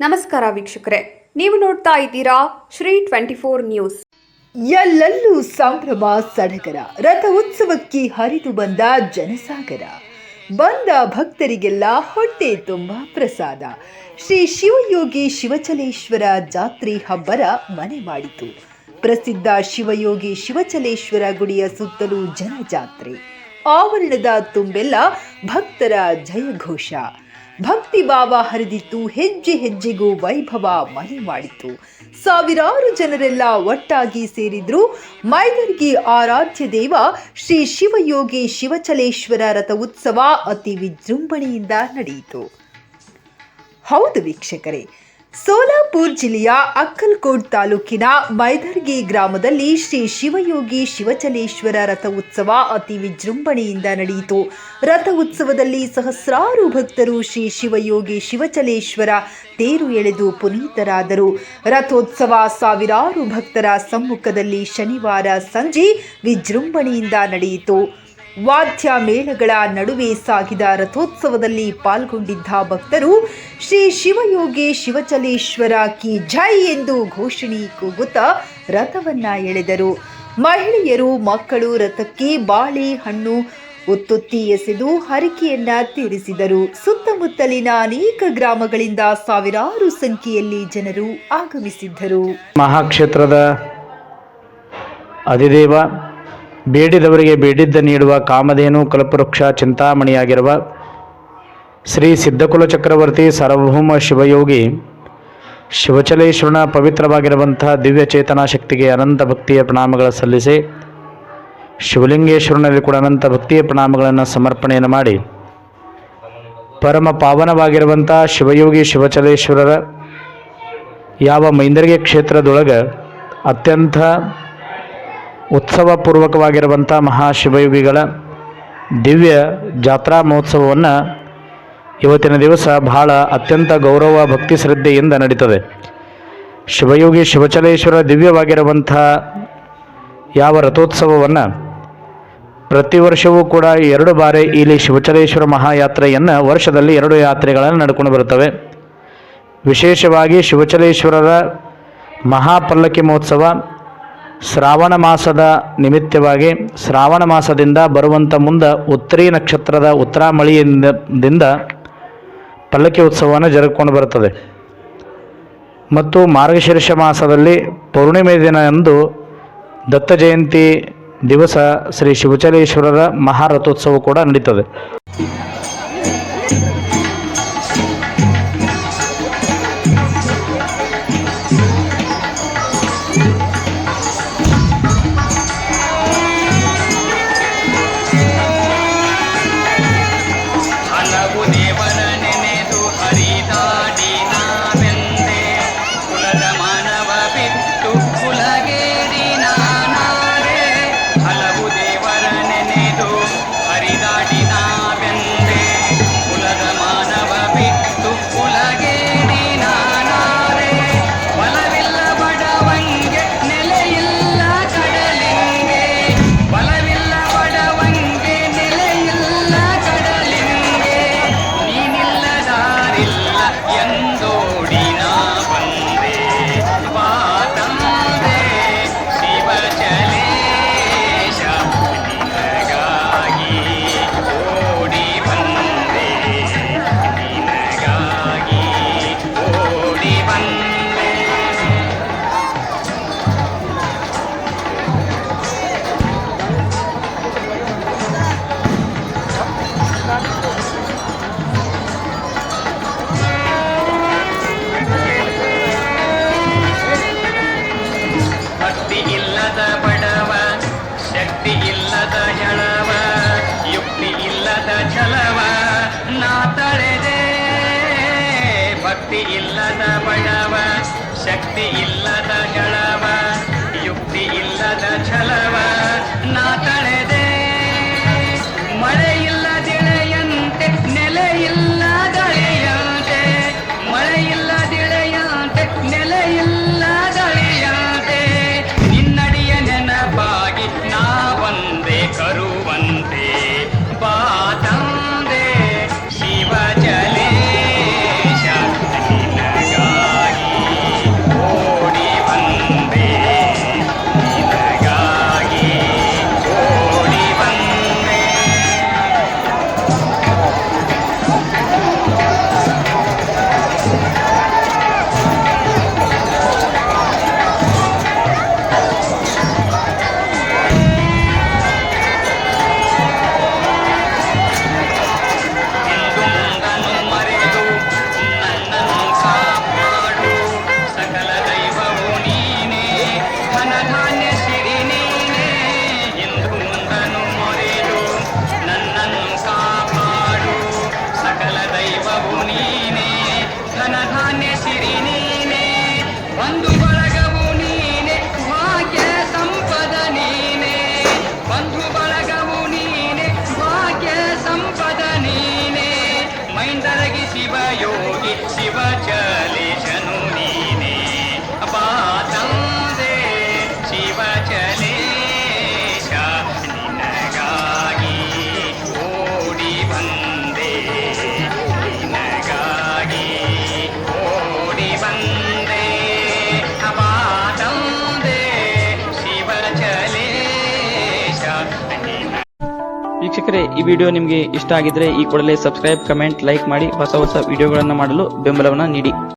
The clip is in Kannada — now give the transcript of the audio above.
ನಮಸ್ಕಾರ ವೀಕ್ಷಕರೇ, ನೀವು ನೋಡ್ತಾ ಇದ್ದೀರಾ ಶ್ರೀ 24 ನ್ಯೂಸ್. ಎಲ್ಲೆಲ್ಲೂ ಸಂಭ್ರಮ ಸಡಗರ, ರಥ ಉತ್ಸವಕ್ಕೆ ಹರಿದು ಬಂದ ಜನಸಾಗರ. ಬಂದ ಭಕ್ತರಿಗೆಲ್ಲ ಹೊಟ್ಟೆ ತುಂಬ ಪ್ರಸಾದ. ಶ್ರೀ ಶಿವಯೋಗಿ ಶಿವಚಲೇಶ್ವರ ಜಾತ್ರೆ ಹಬ್ಬರ ಮನೆ ಮಾಡಿತು. ಪ್ರಸಿದ್ಧ ಶಿವಯೋಗಿ ಶಿವಚಲೇಶ್ವರ ಗುಡಿಯ ಸುತ್ತಲೂ ಜನಜಾತ್ರೆ. ಆವರಣದ ತುಂಬೆಲ್ಲ ಭಕ್ತರ ಜಯಘೋಷ. ಭಕ್ತಿ ಭಾವ ಹರಿದಿತ್ತು. ಹೆಜ್ಜೆ ಹೆಜ್ಜೆಗೂ ವೈಭವ ಮನೆ ಮಾಡಿತು. ಸಾವಿರಾರು ಜನರೆಲ್ಲ ಒಟ್ಟಾಗಿ ಸೇರಿದ್ರು. ಮೈದರ್ಗಿ ಆರಾಧ್ಯ ದೇವ ಶ್ರೀ ಶಿವಯೋಗಿ ಶಿವಚಲೇಶ್ವರ ರಥ ಉತ್ಸವ ಅತಿ ವಿಜೃಂಭಣೆಯಿಂದ ನಡೆಯಿತು. ಹೌದು ವೀಕ್ಷಕರೇ, ಸೋಲಾಪುರ ಜಿಲ್ಲೆಯ ಅಕ್ಕಲಕೋಟ್ ತಾಲೂಕಿನ ಮೈದರ್ಗಿ ಗ್ರಾಮದಲ್ಲಿ ಶ್ರೀ ಶಿವಯೋಗಿ ಶಿವಚಲೇಶ್ವರ ರಥ ಉತ್ಸವ ಅತಿ ವಿಜೃಂಭಣೆಯಿಂದ ನಡೆಯಿತು. ರಥ ಉತ್ಸವದಲ್ಲಿ ಸಹಸ್ರಾರು ಭಕ್ತರು ಶ್ರೀ ಶಿವಯೋಗಿ ಶಿವಚಲೇಶ್ವರ ತೇರು ಎಳೆದು ಪುನೀತರಾದರು. ರಥೋತ್ಸವ ಸಾವಿರಾರು ಭಕ್ತರ ಸಮ್ಮುಖದಲ್ಲಿ ಶನಿವಾರ ಸಂಜೆ ವಿಜೃಂಭಣೆಯಿಂದ ನಡೆಯಿತು. ವಾದ್ಯ ಮೇಳಗಳ ನಡುವೆ ಸಾಗಿದ ರಥೋತ್ಸವದಲ್ಲಿ ಪಾಲ್ಗೊಂಡಿದ್ದ ಭಕ್ತರು ಶ್ರೀ ಶಿವಯೋಗಿ ಶಿವಚಲೇಶ್ವರ ಕಿ ಜೈ ಎಂದು ಘೋಷಣೆ ಕೂಗುತ್ತಾ ರಥವನ್ನ ಎಳೆದರು. ಮಹಿಳೆಯರು, ಮಕ್ಕಳು ರಥಕ್ಕೆ ಬಾಳೆ ಹಣ್ಣು ಒತ್ತೊತ್ತಿ ಎಸೆದು ಹರಕೆಯನ್ನ ತೀರಿಸಿದರು. ಸುತ್ತಮುತ್ತಲಿನ ಅನೇಕ ಗ್ರಾಮಗಳಿಂದ ಸಾವಿರಾರು ಸಂಖ್ಯೆಯಲ್ಲಿ ಜನರು ಆಗಮಿಸಿದ್ದರು. ಮಹಾಕ್ಷೇತ್ರದ ಅಧಿದೇವ, ಬೇಡಿದವರಿಗೆ ಬೇಡಿದ್ದ ನೀಡುವ ಕಾಮಧೇನು ಕಲ್ಪವೃಕ್ಷ ಚಿಂತಾಮಣಿಯಾಗಿರುವ ಶ್ರೀ ಸಿದ್ಧಕುಲ ಚಕ್ರವರ್ತಿ ಸಾರ್ವಭೌಮ ಶಿವಯೋಗಿ ಶಿವಚಲೇಶ್ವರನ ಪವಿತ್ರವಾಗಿರುವಂಥ ದಿವ್ಯ ಚೇತನಾ ಶಕ್ತಿಗೆ ಅನಂತ ಭಕ್ತಿಯ ಪ್ರಣಾಮಗಳ ಸಲ್ಲಿಸಿ, ಶಿವಲಿಂಗೇಶ್ವರನಲ್ಲಿ ಕೂಡ ಅನಂತ ಭಕ್ತಿಯ ಪ್ರಣಾಮಗಳನ್ನು ಸಮರ್ಪಣೆಯನ್ನು ಮಾಡಿ, ಪರಮ ಪಾವನವಾಗಿರುವಂಥ ಶಿವಯೋಗಿ ಶಿವಚಲೇಶ್ವರರ ಯಾವ ಮೈಂದರ್ಗಿ ಕ್ಷೇತ್ರದೊಳಗೆ ಅತ್ಯಂತ ಉತ್ಸವಪೂರ್ವಕವಾಗಿರುವಂಥ ಮಹಾಶಿವಯೋಗಿಗಳ ದಿವ್ಯ ಜಾತ್ರಾ ಮಹೋತ್ಸವವನ್ನು ಇವತ್ತಿನ ದಿವಸ ಬಹಳ ಅತ್ಯಂತ ಗೌರವ ಭಕ್ತಿ ಶ್ರದ್ಧೆಯಿಂದ ನಡೀತದೆ. ಶಿವಯೋಗಿ ಶಿವಚಲೇಶ್ವರ ದಿವ್ಯವಾಗಿರುವಂಥ ಯಾವ ರಥೋತ್ಸವವನ್ನು ಪ್ರತಿ ವರ್ಷವೂ ಕೂಡ 2 ಬಾರಿ ಇಲ್ಲಿ ಶಿವಚಲೇಶ್ವರ ಮಹಾಯಾತ್ರೆಯನ್ನು ವರ್ಷದಲ್ಲಿ 2 ಯಾತ್ರೆಗಳನ್ನು ನಡ್ಕೊಂಡು ಬರುತ್ತವೆ. ವಿಶೇಷವಾಗಿ ಶಿವಚಲೇಶ್ವರರ ಮಹಾಪಲ್ಲಕ್ಕಿ ಮಹೋತ್ಸವ ಶ್ರಾವಣ ಮಾಸದ ನಿಮಿತ್ತವಾಗಿ ಶ್ರಾವಣ ಮಾಸದಿಂದ ಬರುವಂಥ ಮುಂದೆ ಉತ್ತರಿ ನಕ್ಷತ್ರದ ಉತ್ತರಾಮಳಿಯಿಂದ ಪಲ್ಲಕ್ಕಿ ಉತ್ಸವವನ್ನು ಜರುಗಿಕೊಂಡು ಬರುತ್ತದೆ. ಮತ್ತು ಮಾರ್ಗಶೀರ್ಷ ಮಾಸದಲ್ಲಿ ಪೌರ್ಣಿಮೆ ದಿನ ಎಂದು ದತ್ತ ಜಯಂತಿ ದಿವಸ ಶ್ರೀ ಶಿವಚಲೇಶ್ವರರ ಮಹಾರಥೋತ್ಸವ ಕೂಡ ನಡೀತದೆ. ಭಕ್ತಿ ಇಲ್ಲದ ಬಡವ, ಶಕ್ತಿ ಇಲ್ಲದ ಗಳವ, ಯುಕ್ತಿ ಇಲ್ಲದ ಛಲವ ನಾ ತಳೆದೆ. ಮಳೆ ಇಲ್ಲದಿಳೆಯಂತೆ, ನೆಲೆ ಇಲ್ಲದಳೆಯಂತೆ, ಮಳೆ ಇಲ್ಲದಿಳೆಯಂತೆ, ನೆಲೆ ಇಲ್ಲದಳೆಯಂತೆ, ನಿನ್ನಡಿಯ ನೆನಪಾಗಿ ನಾ ಒಂದೇ ಕರುವಂತೆ ಬಾ ತಂದೆ ಶಿವ ಚಲೇಶ ನಿನಗಾಗಿ. ಈ ವಿಡಿಯೋ ನಿಮಗೆ ಇಷ್ಟ ಆಗಿದ್ರೆ ಈ ಕೂಡಲೇ ಸಬ್ಸ್ಕ್ರೈಬ್, ಕಮೆಂಟ್, ಲೈಕ್ ಮಾಡಿ ಹೊಸ ವಿಡಿಯೋಗಳನ್ನು ಮಾಡಲು ಬೆಂಬಲವನ್ನು ನೀಡಿ.